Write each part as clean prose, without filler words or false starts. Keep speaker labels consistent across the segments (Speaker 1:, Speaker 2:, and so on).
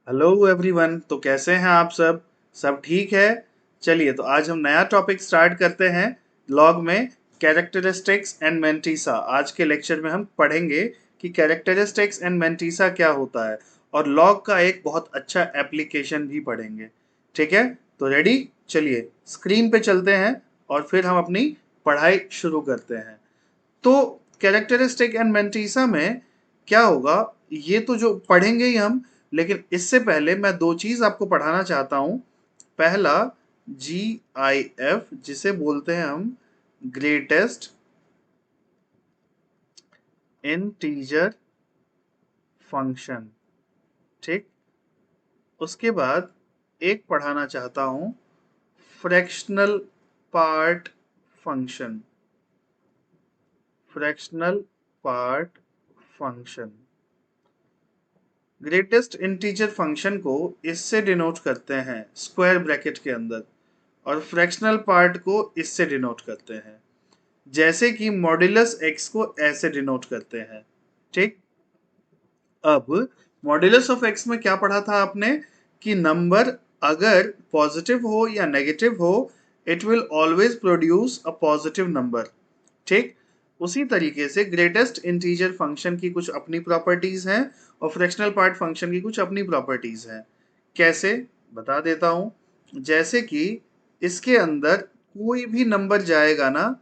Speaker 1: Hello everyone. तो कैसे हैं आप सब ठीक है। चलिए तो आज हम नया टॉपिक स्टार्ट करते हैं लॉग में, कैरेक्टरिस्टिक्स एंड मेंटिसा। आज के लेक्चर में हम पढ़ेंगे कि कैरेक्टरिस्टिक्स एंड मेंटिसा क्या होता है और लॉग का एक बहुत अच्छा एप्लीकेशन भी पढ़ेंगे। ठीक है, तो रेडी, चलिए स्क्रीन पे चलते हैं और फिर हम अपनी पढ़ाई शुरू करते हैं। तो कैरेक्टरिस्टिक एंड मेंटिसा में क्या होगा ये तो जो पढ़ेंगे ही हम, लेकिन इससे पहले मैं दो चीज आपको पढ़ाना चाहता हूं। पहला, जी आई एफ, जिसे बोलते हैं हम ग्रेटेस्ट इंटीजर फंक्शन। ठीक, उसके बाद एक पढ़ाना चाहता हूं fractional part function. Fractional part function, greatest integer function को इससे डिनोट करते हैं स्क्वायर ब्रैकेट के अंदर, और फ्रैक्शनल पार्ट को इससे डिनोट करते हैं, जैसे कि मॉड्यूलस एक्स को ऐसे डिनोट करते हैं। ठीक, अब मॉड्यूलस ऑफ एक्स में क्या पढ़ा था आपने कि नंबर अगर पॉजिटिव हो या नेगेटिव हो, it will always produce a positive number. ठीक, उसी तरीके से ग्रेटेस्ट इंटीजर फंक्शन की कुछ अपनी प्रॉपर्टीज हैं और फ्रैक्शनल पार्ट फंक्शन की कुछ अपनी प्रॉपर्टीज हैं। कैसे, बता देता हूं। जैसे कि इसके अंदर कोई भी नंबर जाएगा ना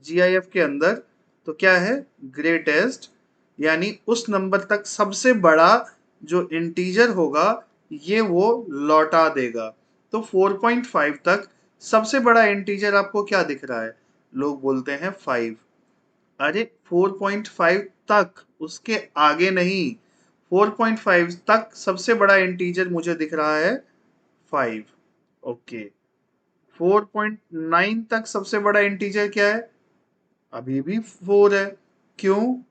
Speaker 1: जीआईएफ के अंदर, तो क्या है, ग्रेटेस्ट, यानी उस नंबर तक सबसे बड़ा जो इंटीजर होगा ये वो लौटा देगा। तो 4.5 तक सबसे बड़ा इंटीजर आपको क्या दिख रहा है, लोग बोलते हैं 5। अरे 4.5 तक, उसके आगे नहीं। 4.5 तक सबसे बड़ा इंटीजर मुझे दिख रहा है 5। ओके, 4.9 तक सबसे बड़ा इंटीजर क्या है, अभी भी 4 है। क्यों,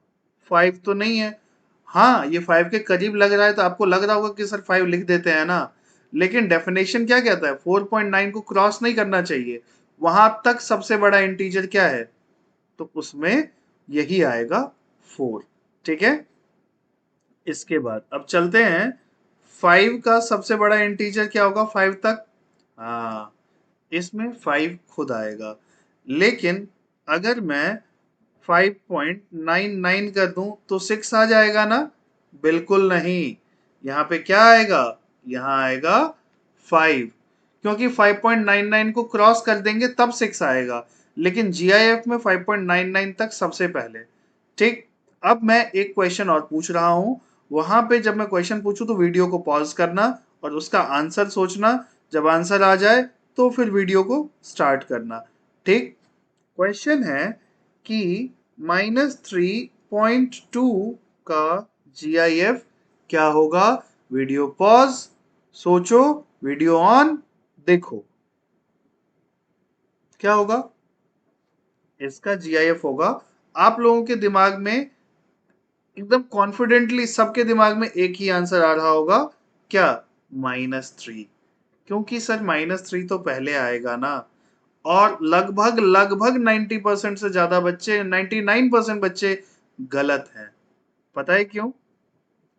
Speaker 1: 5 तो नहीं है। हाँ, ये 5 के करीब लग रहा है तो आपको लग रहा होगा कि सर 5 लिख देते हैं ना, लेकिन डेफिनेशन क्या कहता है, 4.9 को क्रॉस नहीं करना चाहिए। वहां तक सबसे बड़ा इंटीजर क्या है, तो उसमें यही आएगा 4। ठीक है, इसके बाद अब चलते हैं, 5 का सबसे बड़ा इंटीजर क्या होगा 5 तक। हाँ, इसमें 5 खुद आएगा। लेकिन अगर मैं 5.99 कर दूं तो 6 आ जाएगा ना, बिल्कुल नहीं। यहाँ पे क्या आएगा, यहाँ आएगा 5, क्योंकि 5.99 को क्रॉस कर देंगे तब 6 आएगा, लेकिन जीआईएफ में 5.99 तक सबसे पहले। ठीक, अब मैं एक क्वेश्चन और पूछ रहा हूं, वहां पे जब मैं क्वेश्चन पूछूं तो वीडियो को पॉज करना और उसका आंसर सोचना। जब आंसर आ जाए तो फिर वीडियो को स्टार्ट करना। ठीक, क्वेश्चन है कि -3.2 का जीआईएफ क्या होगा। वीडियो पॉज, सोचो, वीडियो ऑन, देखो क्या होगा। इसका जीआईएफ होगा, आप लोगों के दिमाग में एकदम कॉन्फिडेंटली सबके दिमाग में एक ही आंसर आ रहा होगा, क्या, -3। क्योंकि सर -3 तो पहले आएगा ना, और लगभग लगभग 90% से ज्यादा बच्चे, 99% बच्चे गलत हैं। पता है क्यों,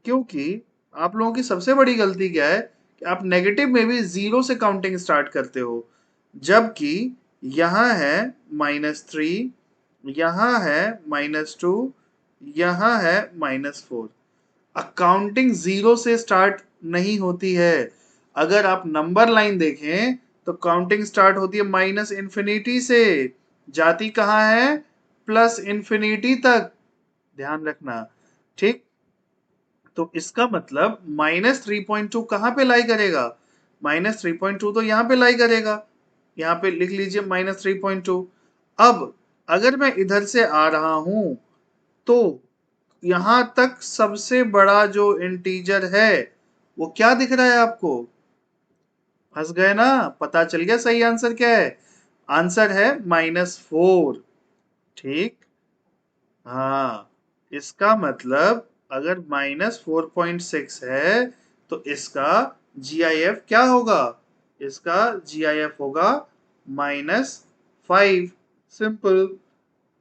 Speaker 1: क्योंकि आप लोगों की सबसे बड़ी गलती क्या है कि आप नेगेटिव में भी जीरो से काउंटिंग स्टार्ट करते हो, जबकि यहां है -3, यहां है -2, यहां है -4। अकाउंटिंग जीरो से स्टार्ट नहीं होती है। अगर आप नंबर लाइन देखें तो काउंटिंग स्टार्ट होती है माइनस इन्फिनिटी से, जाती कहां है, प्लस इन्फिनिटी तक, ध्यान रखना। ठीक, तो इसका मतलब -3.2 कहां पे लाई करेगा, -3.2 तो यहां पे लाई करेगा। यहां पे लिख लीजिए -3.2। अब अगर मैं इधर से आ रहा हूं तो यहां तक सबसे बड़ा जो इंटीजर है वो क्या दिख रहा है आपको, फंस गए ना, पता चल गया सही आंसर क्या है। आंसर है -4। ठीक, हाँ, इसका मतलब अगर -4.6 है तो इसका जीआईएफ क्या होगा, इसका जीआईएफ होगा -5। सिंपल।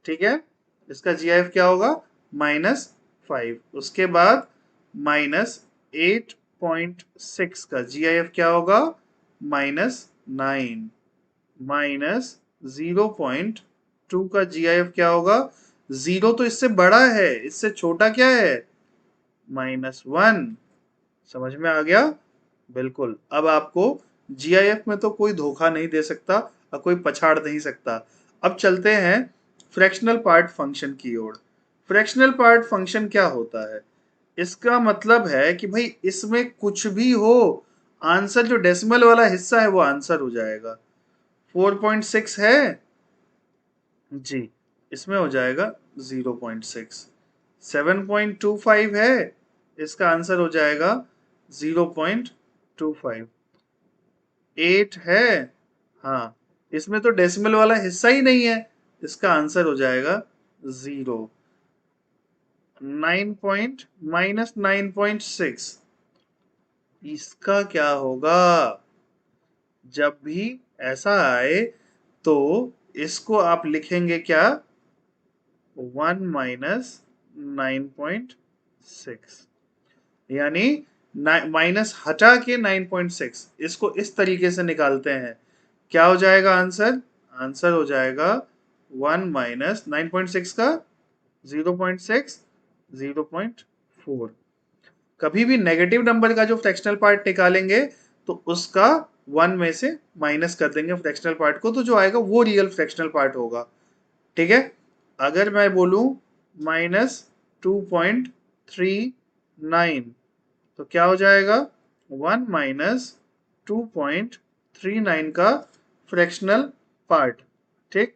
Speaker 1: ठीक है, इसका जीआईएफ क्या होगा, -5। उसके बाद -8 0.6 का GIF क्या होगा? -9 माइनस 0.2 का GIF क्या होगा? 0 तो इससे बड़ा है, इससे छोटा क्या है? -1। समझ में आ गया? बिल्कुल। अब आपको GIF में तो कोई धोखा नहीं दे सकता और कोई पछाड़ नहीं सकता। अब चलते हैं फ्रैक्शनल पार्ट फंक्शन की ओर। फ्रैक्शनल पार्ट फंक्शन क्या होता है? इसका मतलब है कि भाई इसमें कुछ भी हो, आंसर जो डेसिमल वाला हिस्सा है वो आंसर हो जाएगा। 4.6 है जी, इसमें हो जाएगा 0.6। 7.25 है, इसका आंसर हो जाएगा 0.25। 8 है, हाँ, इसमें तो डेसिमल वाला हिस्सा ही नहीं है, इसका आंसर हो जाएगा 0। 9 पॉइंट -9.6, इसका क्या होगा? जब भी ऐसा आए तो इसको आप लिखेंगे क्या? 1 -9.6, यानी माइनस हटा के 9.6, इसको इस तरीके से निकालते हैं। क्या हो जाएगा आंसर? आंसर हो जाएगा 1 -9.6 का 0.6, 0.4। कभी भी नेगेटिव नंबर का जो फ्रैक्शनल पार्ट निकालेंगे तो उसका 1 में से माइनस कर देंगे फ्रैक्शनल पार्ट को, तो जो आएगा वो रियल फ्रैक्शनल पार्ट होगा। ठीक है? अगर मैं बोलूं -2.39, तो क्या हो जाएगा? 1 -2.39 का फ्रैक्शनल पार्ट। ठीक,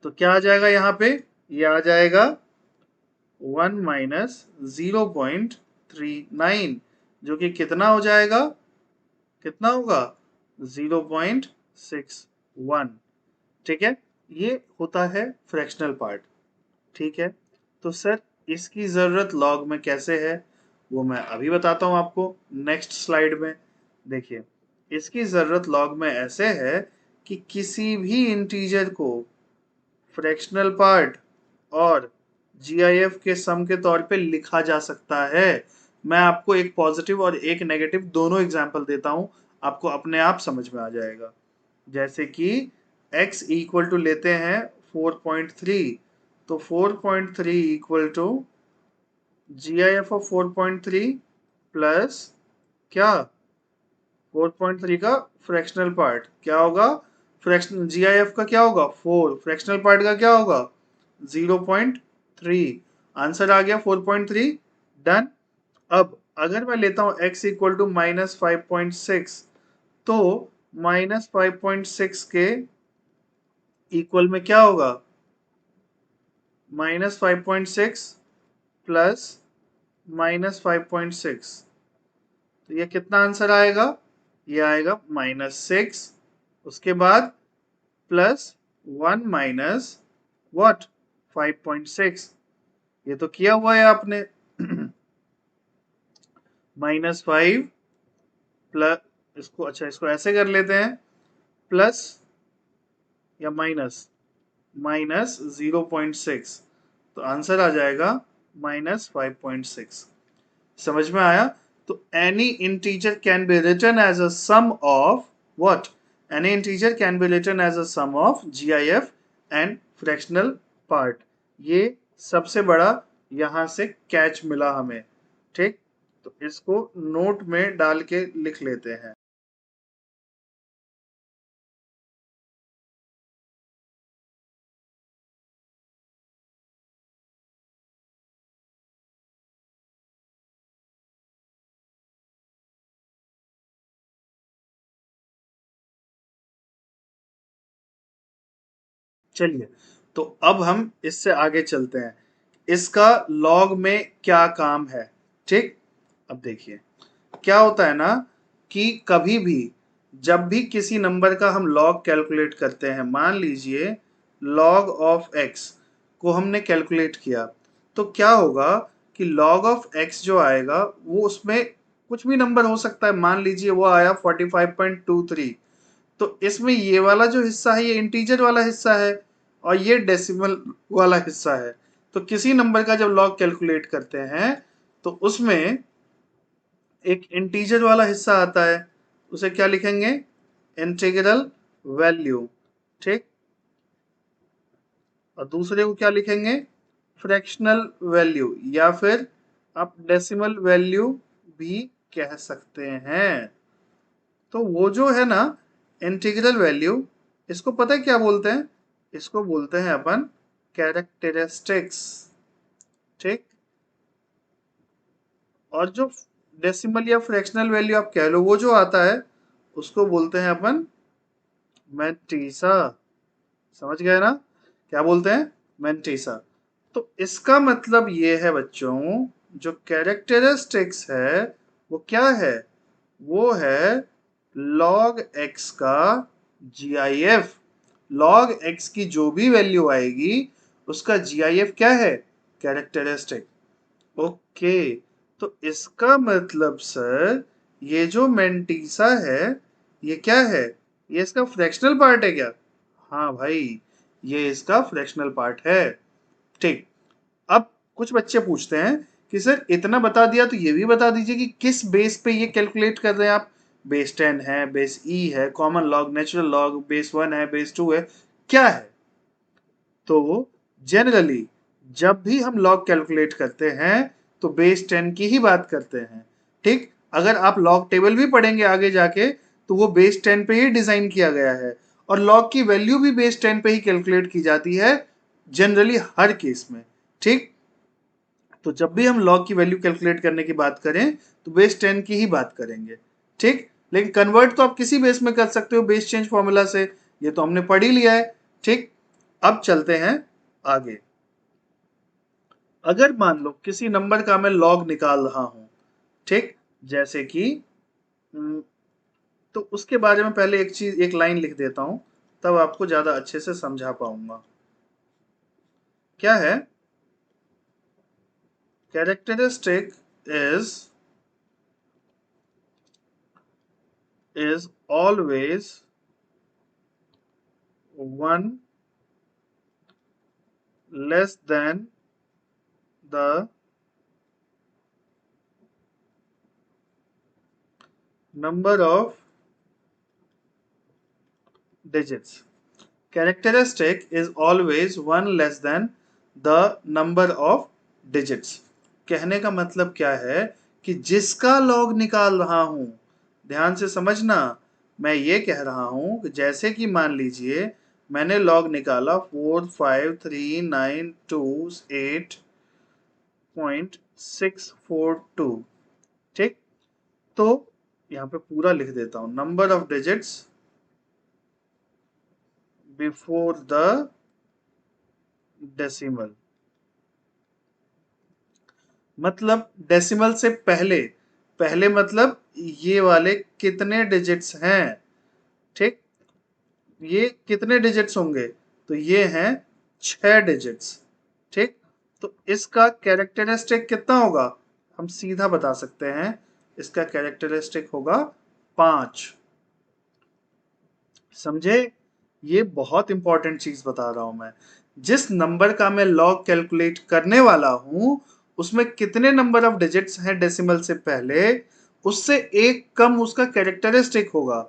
Speaker 1: तो क्या आ जाएगा यहाँ पे? ये आ जाएगा 1 -0.39, जो कि कितना हो जाएगा? कितना होगा? 0.61। ठीक है, ये होता है फ्रैक्शनल पार्ट। ठीक है, तो सर इसकी जरूरत लॉग में कैसे है, वो मैं अभी बताता हूं आपको नेक्स्ट स्लाइड में। देखिए, इसकी जरूरत लॉग में ऐसे है कि किसी भी इंटीजर को फ्रैक्शनल पार्ट और GIF के सम के तौर पे लिखा जा सकता है। मैं आपको एक पॉजिटिव और एक नेगेटिव दोनों एग्जांपल देता हूं, आपको अपने आप समझ में आ जाएगा। जैसे कि x इक्वल टू लेते हैं 4.3, तो 4.3 equal to GIF of 4.3 plus क्या? 4.3 का फ्रैक्शनल पार्ट क्या होगा? फ्रैक्शन GIF का क्या होगा? 4, फ्रैक्शनल पार्ट का क्या होगा? 0.3। आंसर आ गया 4.3। डन। अब अगर मैं लेता हूं x इक्वल टू -5.6, तो -5.6 के इक्वल में क्या होगा? -5.6 प्लस -5.6, तो ये कितना आंसर आएगा? ये आएगा -6, उसके बाद प्लस 1 माइनस व्हाट? 5.6। ये तो किया हुआ है आपने। -5 प्लस, इसको अच्छा इसको ऐसे कर लेते हैं, प्लस या माइनस -0.6, तो आंसर आ जाएगा -5.6। समझ में आया? तो any integer can be written as a sum of what? Any integer can be written as a sum of GIF and fractional part. ये सबसे बड़ा यहां से कैच मिला हमें। ठीक, तो इसको नोट में डाल के लिख लेते हैं। चलिए, तो अब हम इससे आगे चलते हैं, इसका लॉग में क्या काम है। ठीक, अब देखिए क्या होता है ना कि कभी भी जब भी किसी नंबर का हम लॉग कैलकुलेट करते हैं, मान लीजिए लॉग ऑफ x को हमने कैलकुलेट किया, तो क्या होगा कि लॉग ऑफ x जो आएगा वो उसमें कुछ भी नंबर हो सकता है। मान लीजिए वो आया 45.23, तो इसमें ये वाला जो हिस्सा है ये इंटीजर वाला हिस्सा है और ये डेसिमल वाला हिस्सा है। तो किसी नंबर का जब लॉग कैलकुलेट करते हैं तो उसमें एक इंटीजर वाला हिस्सा आता है, उसे क्या लिखेंगे? इंटीग्रल वैल्यू, ठीक। और दूसरे को क्या लिखेंगे? फ्रैक्शनल वैल्यू, या फिर आप डेसिमल वैल्यू भी कह सकते हैं। तो वो जो है ना इंटीग्रल वैल्यू, इसको पता है क्या बोलते हैं? इसको बोलते हैं अपन कैरेक्टरिस्टिक्स, ठीक। और जो डेसिमल या फ्रैक्शनल वैल्यू आप कह लो, वो जो आता है उसको बोलते हैं अपन मैंटीसा। समझ गए ना? क्या बोलते हैं? मैंटीसा। तो इसका मतलब ये है बच्चों, जो कैरेक्टरिस्टिक्स है वो क्या है? वो है log x का जीआईएफ। log x की जो भी वैल्यू आएगी उसका जीआईएफ क्या है? कैरेक्टरिस्टिक। ओके, तो इसका मतलब सर, ये जो मेंटीसा है ये क्या है? ये इसका फ्रैक्शनल पार्ट है क्या? हाँ भाई, ये इसका फ्रैक्शनल पार्ट है, ठीक। अब कुछ बच्चे पूछते हैं कि सर इतना बता दिया तो ये भी बता दीजिए कि किस बेस पे ये कैलकुलेट कर रहे हैं आप? बेस 10 है, बेस ई है, common log, natural log, base 1 है, बेस 2 है, क्या है? तो जनरली जब भी हम लॉग कैलकुलेट करते हैं तो बेस 10 की ही बात करते हैं, ठीक। अगर आप लॉग टेबल भी पढ़ेंगे आगे जाके तो वो बेस 10 पे ही डिजाइन किया गया है, और लॉग की वैल्यू भी बेस 10 पे ही कैलकुलेट की जाती है जनरली हर केस में, ठीक। तो जब भी हम लॉग की वैल्यू कैलकुलेट करने की बात करें तो बेस 10 की ही बात करेंगे, ठीक। लेकिन कन्वर्ट तो आप किसी बेस में कर सकते हो बेस चेंज फॉर्मूला से, ये तो हमने पढ़ ही लिया है, ठीक। अब चलते हैं आगे। अगर मान लो किसी नंबर का मैं लॉग निकाल रहा हूं, ठीक, जैसे कि तो उसके बारे में पहले एक चीज, एक लाइन लिख देता हूं, तब आपको ज्यादा अच्छे से समझा पाऊंगा। क्या है? Characteristic is always one less than the number of digits. Characteristic is always one less than the number of digits. कहने का मतलब क्या है कि जिसका लॉग निकाल रहा हूं, ध्यान से समझना, मैं ये कह रहा हूं कि जैसे कि मान लीजिए मैंने लॉग निकाला 4539228.642, ठीक। तो यहां पे पूरा लिख देता हूं, number of digits before the decimal. मतलब डेसिमल से पहले, पहले मतलब ये वाले कितने डिजिट्स हैं, ठीक। ये कितने डिजिट्स होंगे? तो ये हैं 6 डिजिट्स, ठीक। तो इसका कैरेक्टरिस्टिक कितना होगा? हम सीधा बता सकते हैं, इसका कैरेक्टरिस्टिक होगा 5। समझे? ये बहुत इंपॉर्टेंट चीज बता रहा हूं मैं। जिस नंबर का मैं लॉग कैलकुलेट करने वाला हूं उसमें कितने नंबर ऑफ डिजिट्स हैं डेसिमल से पहले, उससे एक कम उसका कैरेक्टरिस्टिक होगा।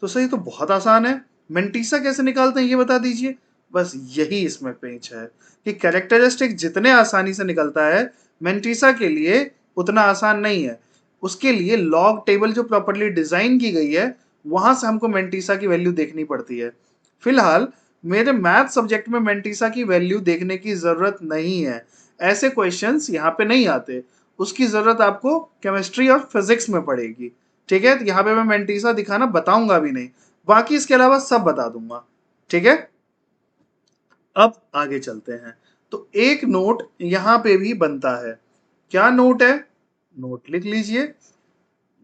Speaker 1: तो सही, तो बहुत आसान है। मेंटीसा कैसे निकालते हैं ये बता दीजिए। बस यही इसमें पेंच है कि कैरेक्टरिस्टिक जितने आसानी से निकलता है, मेंटीसा के लिए उतना आसान नहीं है। उसके लिए लॉग टेबल जो प्रॉपरली डिजाइन की गई है, वहां से हमको मेंटीसा की वैल्यू देखनी पड़ती है। फिलहाल मेरे मैथ सब्जेक्ट में मेंटीसा की वैल्यू देखने की जरूरत नहीं है, ऐसे क्वेश्चंस यहाँ पे नहीं आते। उसकी जरूरत आपको केमिस्ट्री और फिजिक्स में पड़ेगी, ठीक है। तो यहाँ पे मैं मेंटीसा दिखाना बताऊंगा भी नहीं, बाकी इसके अलावा सब बता दूंगा, ठीक है। अब आगे चलते हैं। तो एक नोट यहां पे भी बनता है। क्या नोट है? नोट लिख लीजिए।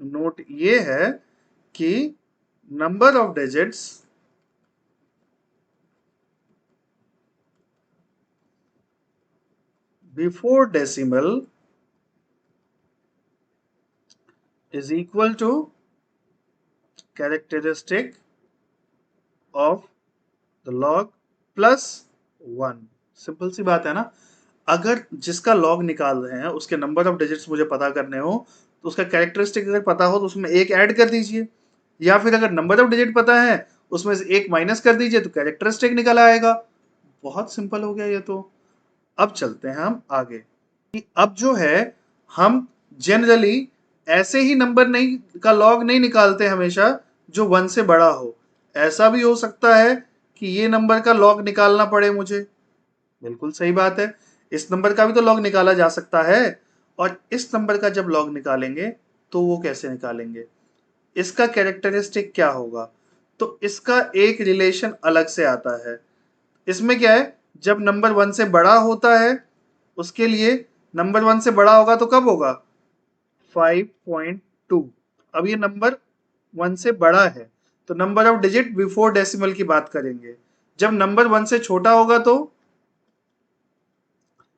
Speaker 1: नोट ये है कि number of digits before decimal is equal to characteristic of the log plus 1। Simple सी बात है ना। अगर जिसका लॉग निकाल रहे हैं उसके नंबर ऑफ डिजिट्स मुझे पता करने हो तो उसका कैरेक्टरिस्टिक अगर पता हो तो उसमें एक ऐड कर दीजिए, या फिर अगर नंबर ऑफ डिजिट पता है उसमें से एक माइनस कर दीजिए तो कैरेक्टरिस्टिक निकल आएगा। बहुत सिंपल हो गया ये तो। अब चलते हैं हम आगे कि अब जो है हम जनरली ऐसे ही नंबर नहीं का लॉग नहीं निकालते हमेशा जो 1 से बड़ा हो। ऐसा भी हो सकता है कि ये नंबर का लॉग निकालना पड़े मुझे। बिल्कुल सही बात है, इस नंबर का भी तो लॉग निकाला जा सकता है। और इस नंबर का जब लॉग निकालेंगे तो वो कैसे निकालेंगे, इसका कैरेक्टरिस्टिक क्या होगा, तो इसका एक रिलेशन अलग से आता है। इसमें क्या है, जब नंबर 1 से बड़ा होता है उसके लिए, नंबर 1 से बड़ा होगा तो कब होगा 5.2। अब ये नंबर 1 से बड़ा है तो number of digit before decimal की बात करेंगे। जब नंबर 1 से छोटा होगा तो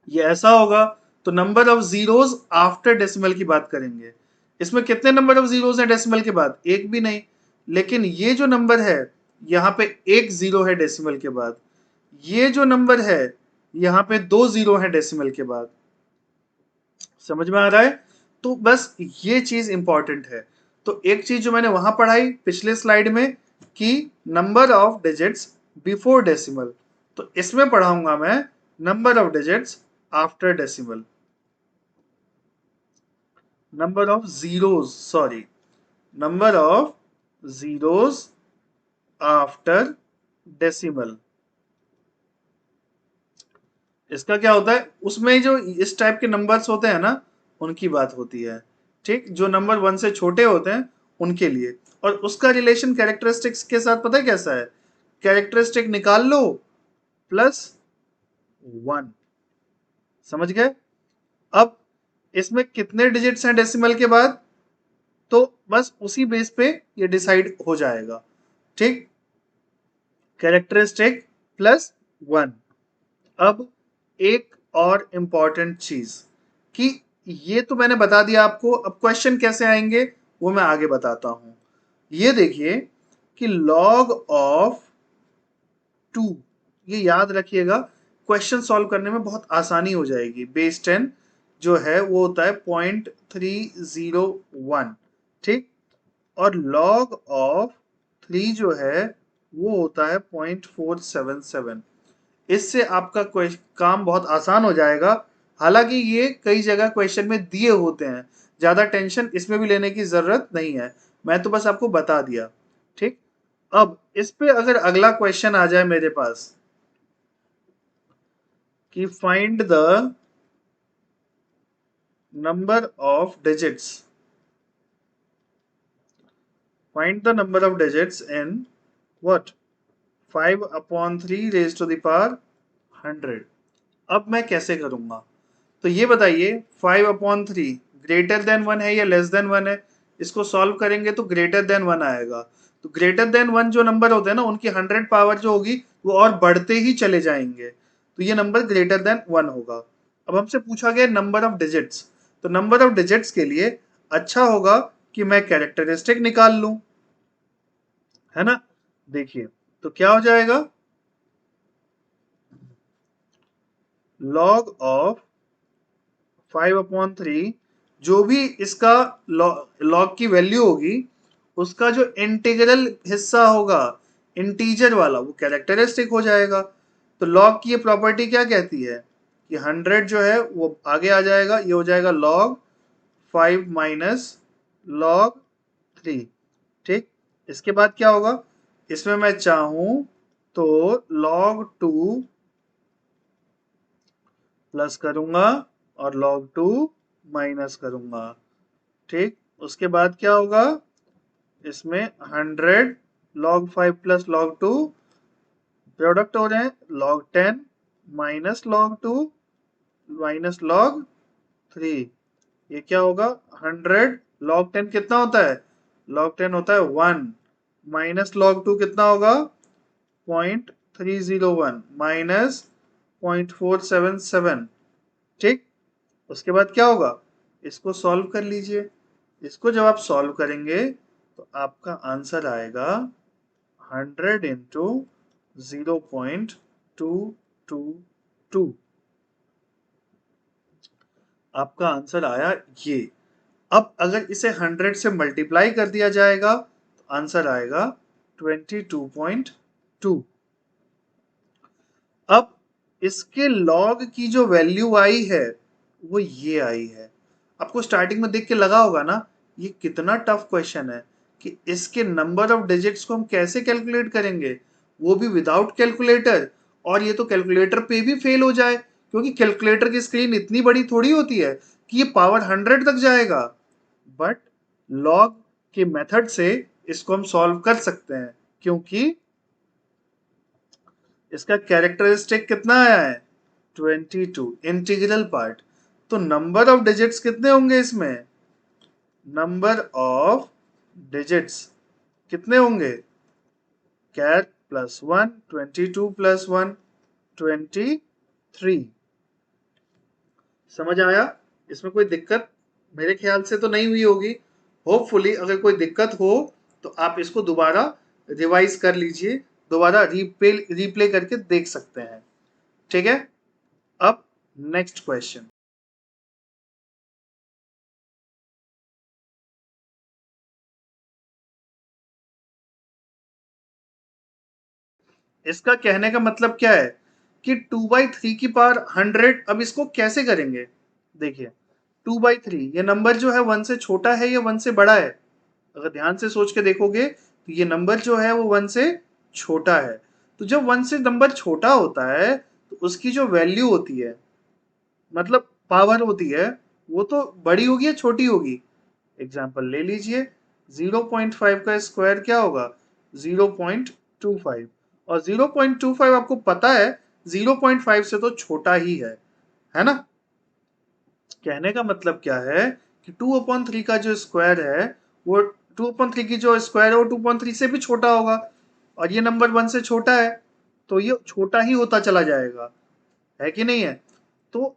Speaker 1: ये ऐसा होगा, तो number of zeros after decimal की बात करेंगे। इसमें कितने नंबर ऑफ जीरोस हैं डेसिमल के बाद, एक भी नहीं। लेकिन ये जो नंबर है यहाँ पे एक जीरो है डेसिमल के बाद, ये जो नंबर है यहाँ पे दो जीरो है डेसिमल के बाद। समझ में आ रहा है, तो बस ये चीज इंपॉर्टेंट है। तो एक चीज जो मैंने वहां पढ़ाई पिछले स्लाइड में कि number of digits before decimal, तो इसमें पढ़ाऊंगा मैं number of digits after decimal, number of zeros, sorry, number of zeros after decimal. इसका क्या होता है, उसमें जो इस टाइप के नंबर्स होते हैं ना उनकी बात होती है, ठीक, जो नंबर 1 से छोटे होते हैं उनके लिए। और उसका रिलेशन कैरेक्टरिस्टिक्स के साथ पता है कैसा है, कैरेक्टरिस्टिक निकाल लो प्लस 1। समझ गए। अब इसमें कितने डिजिट्स हैं डेसिमल के बाद, तो बस उसी बेस पे ये डिसाइड हो जाएगा, ठीक, कैरेक्टरिस्टिक प्लस 1। अब एक और इंपॉर्टेंट चीज कि ये तो मैंने बता दिया आपको, अब क्वेश्चन कैसे आएंगे वो मैं आगे बताता हूं। ये देखिए कि log ऑफ 2, ये याद रखिएगा, क्वेश्चन सॉल्व करने में बहुत आसानी हो जाएगी। बेस 10 जो है वो होता है 0.301, ठीक, और log ऑफ 3 जो है वो होता है 0.477। इससे आपका काम बहुत आसान हो जाएगा। हालांकि ये कई जगह क्वेश्चन में दिए होते हैं, ज्यादा टेंशन इसमें भी लेने की जरूरत नहीं है, मैं तो बस आपको बता दिया, ठीक। अब इस पे अगर अगला क्वेश्चन आ जाए मेरे पास कि find the number of digits, find the number of digits in what 5/3 raise to the power 100। अब मैं कैसे करूंगा, तो ये बताइए 5/3 ग्रेटर देन 1 है या लेस देन 1 है। इसको सॉल्व करेंगे तो ग्रेटर देन 1 आएगा। तो ग्रेटर देन 1 जो नंबर होते हैं ना उनकी 100 पावर जो होगी वो और बढ़ते ही चले जाएंगे, तो ये नंबर ग्रेटर देन 1 होगा। अब हमसे पूछा गया नंबर ऑफ डिजिट्स, तो नंबर ऑफ डिजिट्स के लिए अच्छा होगा कि मैं कैरेक्टरिस्टिक निकाल लूं, है ना। देखिए तो क्या हो जाएगा, log ऑफ 5/3 जो भी इसका लॉग की वैल्यू होगी उसका जो इंटीग्रल हिस्सा होगा इंटीजर वाला वो कैरेक्टरिस्टिक हो जाएगा। तो लॉग की ये प्रॉपर्टी क्या कहती है कि 100 जो है वो आगे आ जाएगा, ये हो जाएगा log 5 माइनस log 3, ठीक। इसके बाद क्या होगा, इसमें मैं चाहूं तो log 2 प्लस करूंगा और log 2 माइनस करूंगा, ठीक। उसके बाद क्या होगा, इसमें 100 log 5 प्लस log 2 प्रोडक्ट हो रहे हैं log 10 minus log 2 minus log 3। ये क्या होगा 100 log 10 कितना होता है, log 10 होता है 1 माइनस log 2 कितना होगा 0.301 माइनस 0.477, ठीक। उसके बाद क्या होगा, इसको सॉल्व कर लीजिए। इसको जब आप सॉल्व करेंगे तो आपका आंसर आएगा 100 इंटू 0.222, आपका आंसर आया ये। अब अगर इसे 100 से मल्टीप्लाई कर दिया जाएगा तो आंसर आएगा 22.2। अब इसके लॉग की जो वैल्यू आई है वो ये आई है। आपको स्टार्टिंग में देख के लगा होगा ना ये कितना टफ क्वेश्चन है कि इसके नंबर ऑफ डिजिट्स को हम कैसे कैलकुलेट करेंगे, वो भी विदाउट कैलकुलेटर। और ये तो कैलकुलेटर पे भी फेल हो जाए क्योंकि कैलकुलेटर की स्क्रीन इतनी बड़ी थोड़ी होती है कि ये पावर 100 तक जाएगा। बट लॉग के मेथड से इसको हम सॉल्व कर सकते हैं क्योंकि इसका कैरेक्टरिस्टिक कितना आया है 22 इंटीग्रल पार्ट। तो नंबर ऑफ डिजिट्स कितने होंगे इसमें, नंबर ऑफ डिजिट्स कितने होंगे, कैर प्लस 1 22 प्लस 1 23। समझ आया? इसमें कोई दिक्कत मेरे ख्याल से तो नहीं हुई होगी। होपफुली अगर कोई दिक्कत हो तो आप इसको दोबारा रिवाइज कर लीजिए, दोबारा रिप्ले करके देख सकते हैं। ठीक है, अब नेक्स्ट क्वेश्चन। इसका कहने का मतलब क्या है कि 2/3 की पावर 100। अब इसको कैसे करेंगे, देखिए 2/3 ये नंबर जो है 1 से छोटा है या 1 से बड़ा है। अगर ध्यान से सोच के देखोगे तो ये नंबर जो है वो 1 से छोटा है। तो जब 1 से नंबर छोटा होता है तो उसकी जो वैल्यू होती है, मतलब पावर होती है, वो तो बड़ी होगी या छोटी होगी। एग्जाम्पल ले लीजिए, 0.5 का स्क्वायर क्या होगा 0.25। और 0.25 आपको पता है 0.5 से तो छोटा ही है ना। कहने का मतलब क्या है कि 2/3 का जो स्क्वायर है वो 2/3 की जो स्क्वायर है वो 2/3 से भी छोटा होगा। और ये नंबर 1 से छोटा है तो ये छोटा ही होता चला जाएगा, है कि नहीं है। तो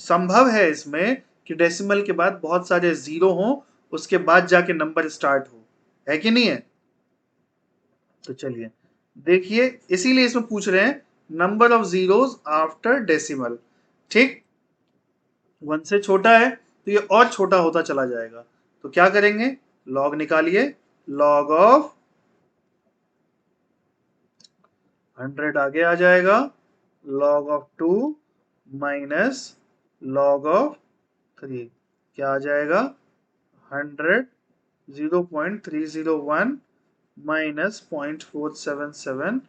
Speaker 1: संभव है इसमें कि डेसिमल के बाद बहुत सारे जीरो हों, उसके बाद जाके नंबर स्टार्ट हो, है कि नहीं है। तो चलिए देखिए, इसीलिए इसमें पूछ रहे हैं number of zeros after decimal. ठीक, 1 से छोटा है तो ये और छोटा होता चला जाएगा। तो क्या करेंगे, लॉग निकालिए, लॉग ऑफ 100 आगे आ जाएगा, log of 2 minus log of 3 क्या आ जाएगा 100 0.301 माइनस 0.477।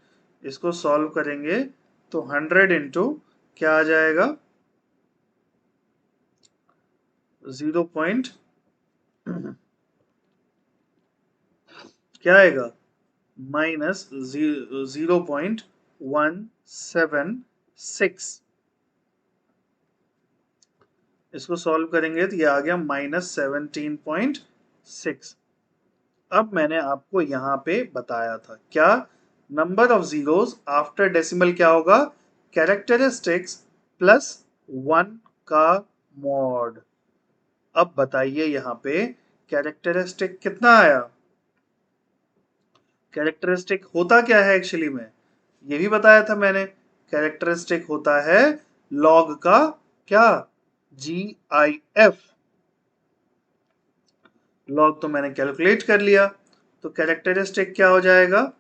Speaker 1: इसको सॉल्व करेंगे तो 100 इंटू क्या आ जाएगा 0. क्या आएगा माइनस 0.176। इसको सॉल्व करेंगे तो ये आ गया -17.6। अब मैंने आपको यहां पे बताया था क्या, number of zeros after decimal क्या होगा, कैरेक्टरिस्टिक्स प्लस 1 का मॉड। अब बताइए यहां पे कैरेक्टरिस्टिक कितना आया, कैरेक्टरिस्टिक होता क्या है एक्चुअली में, ये भी बताया था मैंने। कैरेक्टरिस्टिक होता है लॉग का क्या, GIF। लॉग तो मैंने कैलकुलेट कर लिया, तो कैरेक्टरिस्टिक क्या हो जाएगा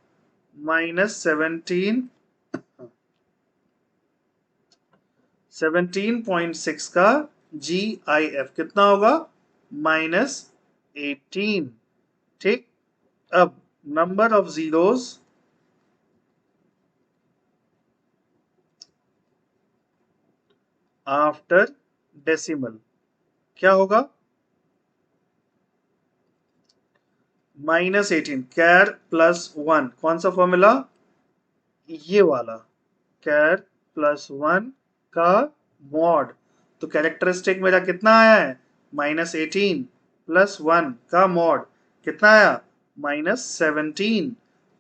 Speaker 1: -17.6 का GIF कितना होगा -18। ठीक, अब number of zeros after decimal क्या होगा -18 कैर प्लस 1, कौन सा फॉर्मूला, ये वाला, कैर प्लस 1 का मॉड। तो कैरेक्टरिस्टिक मेरा कितना आया है -18 प्लस 1 का मॉड कितना आया -17।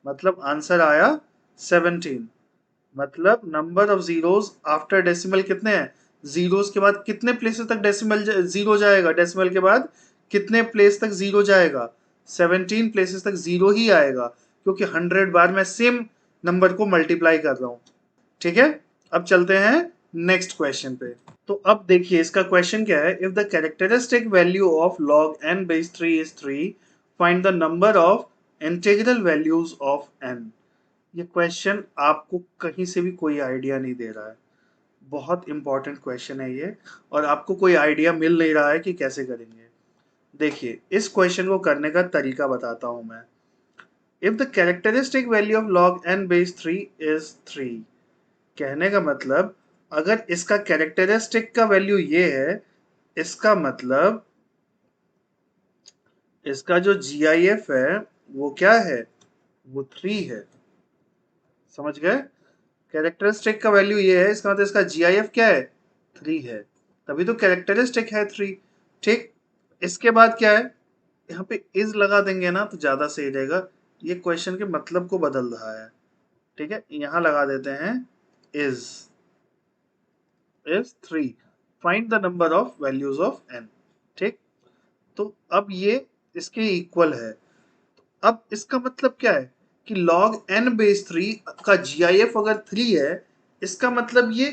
Speaker 1: मतलब आंसर आया 17। मतलब number of zeros after decimal कितने हैं, जीरोस के बाद कितने प्लेसेस तक डेसिमल जीरो जाएगा, डेसिमल के बाद कितने प्लेस तक जीरो जाएगा 17 प्लेसेस तक जीरो ही आएगा क्योंकि 100 बार मैं सेम नंबर को मल्टीप्लाई कर रहा हूं। ठीक है, अब चलते हैं नेक्स्ट क्वेश्चन पे। तो अब देखिए इसका क्वेश्चन क्या है, if the characteristic value of log n base 3 is 3, find the number of integral values of n। ये क्वेश्चन आपको कहीं से भी कोई आइडिया नहीं दे रहा है, बहुत इंपॉर्टेंट क्वेश्चन है ये, और आपको कोई आइडिया मिल नहीं रहा है कि कैसे करेंगे। देखिए इस क्वेश्चन को करने का तरीका बताता हूं मैं। If the characteristic value of log n base 3 is 3, कहने का मतलब अगर इसका कैरेक्टरिस्टिक का वैल्यू ये है, इसका मतलब इसका जो GIF है वो क्या है, वो 3 है। समझ गए? कैरेक्टरिस्टिक का वैल्यू ये है, इसका मतलब इसका GIF क्या है, 3 है, तभी तो कैरेक्टरिस्टिक है 3। ठीक, इसके बाद क्या है, यहाँ पे इज लगा देंगे ना तो ज्यादा सही रहेगा, ये क्वेश्चन के मतलब को बदल रहा है। ठीक है, यहाँ लगा देते हैं is 3, find the number of values of n। ठीक, तो अब ये इसके इक्वल है। अब इसका मतलब क्या है कि log n बेस 3 का GIF अगर 3 है, इसका मतलब ये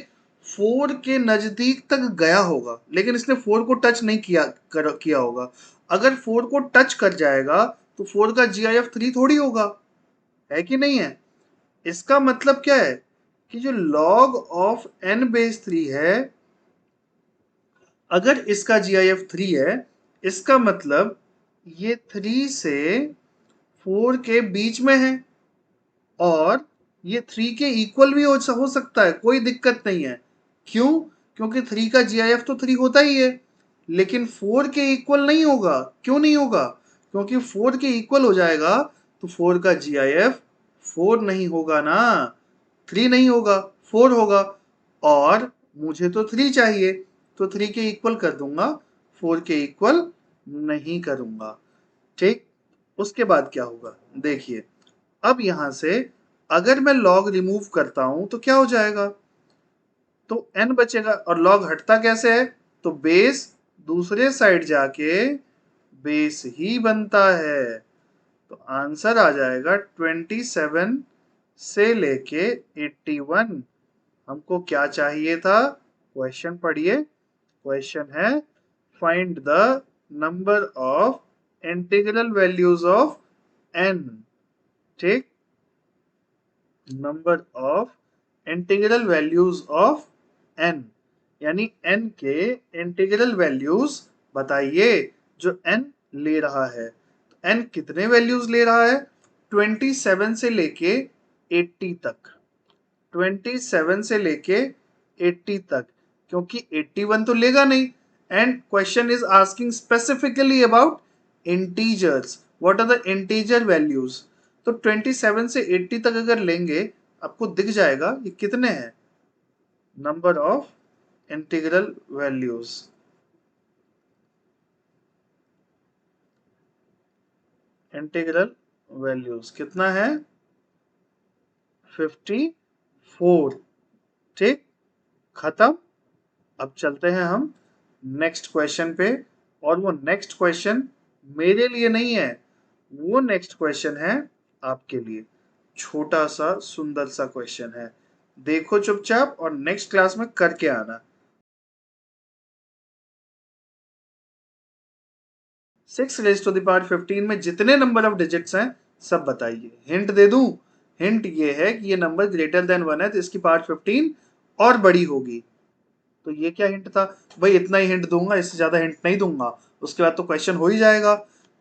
Speaker 1: 4 के नजदीक तक गया होगा, लेकिन इसने 4 को टच नहीं किया होगा। अगर 4 को टच कर जाएगा तो 4 का GIF 3 थोड़ी होगा, है कि नहीं है? इसका मतलब क्या है कि जो log ऑफ n बेस 3 है, अगर इसका GIF 3 है, इसका मतलब ये 3 से 4 के बीच में है, और ये 3 के इक्वल भी हो सकता है, कोई दिक्कत नहीं है। क्यों? क्योंकि 3 का GIF तो 3 होता ही है, लेकिन 4 के इक्वल नहीं होगा। क्यों नहीं होगा? क्योंकि 4 के इक्वल हो जाएगा तो 4 का GIF 4 नहीं होगा ना, 3 नहीं होगा, 4 होगा, और मुझे तो 3 चाहिए, तो 3 के इक्वल कर दूंगा, 4 के इक्वल नहीं करूंगा। ठीक, उसके बाद क्या होगा देखिए, अब यहां से अगर मैं log रिमूव करता हूं तो क्या हो जाएगा, तो n बचेगा, और log हटता कैसे है, तो बेस दूसरे साइड जाके बेस ही बनता है। तो आंसर आ जाएगा 27 से लेके 81। हमको क्या चाहिए था, क्वेश्चन पढ़िए, क्वेश्चन है find the number of integral values of n। ठीक, number of integral values of n, यानी n के इंटीग्रल वैल्यूज बताइए जो n ले रहा है। तो n कितने वैल्यूज ले रहा है, 27 से लेके 80 तक, 27 से लेके 80 तक, क्योंकि 81 तो लेगा नहीं, and question is asking specifically about integers, what are the integer values. तो 27 से 80 तक अगर लेंगे, आपको दिख जाएगा ये कितने हैं, number of integral values. Integral values कितना है, 54। ठीक, खत्म। अब चलते हैं हम नेक्स्ट क्वेश्चन पे, और वो नेक्स्ट क्वेश्चन मेरे लिए नहीं है, वो नेक्स्ट क्वेश्चन है आपके लिए। छोटा सा सुंदर सा क्वेश्चन है, देखो चुपचाप और नेक्स्ट क्लास में करके आना। 6 raised to the power 15 में जितने नंबर ऑफ डिजिट्स हैं सब बताइए। हिंट दे दूं, हिंट ये है कि ये नंबर ग्रेटर देन 1 है, तो इसकी पावर 15 और बड़ी होगी। तो ये क्या हिंट था भाई, इतना ही हिंट दूंगा, इससे ज्यादा हिंट नहीं दूंगा, उसके बाद तो क्वेश्चन हो ही जाएगा।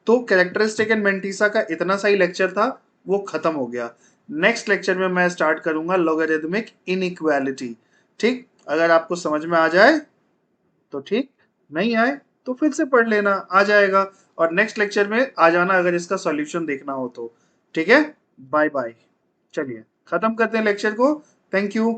Speaker 1: तो कैरेक्टरिस्टिक एंड मेंटिसा का इतना सा ही लेक्चर था, वो खत्म हो गया। नेक्स्ट लेक्चर में मैं स्टार्ट करूंगा लॉगरिथमिक इनइक्वालिटी। ठीक, अगर आपको समझ में आ जाए तो ठीक, नहीं आए तो फिर से पढ़ लेना, आ जाएगा। और नेक्स्ट लेक्चर में आ जाना अगर इसका सॉल्यूशन देखना हो तो। ठीक है, बाय बाय। चलिए खत्म करते हैं लेक्चर को, थैंक यू।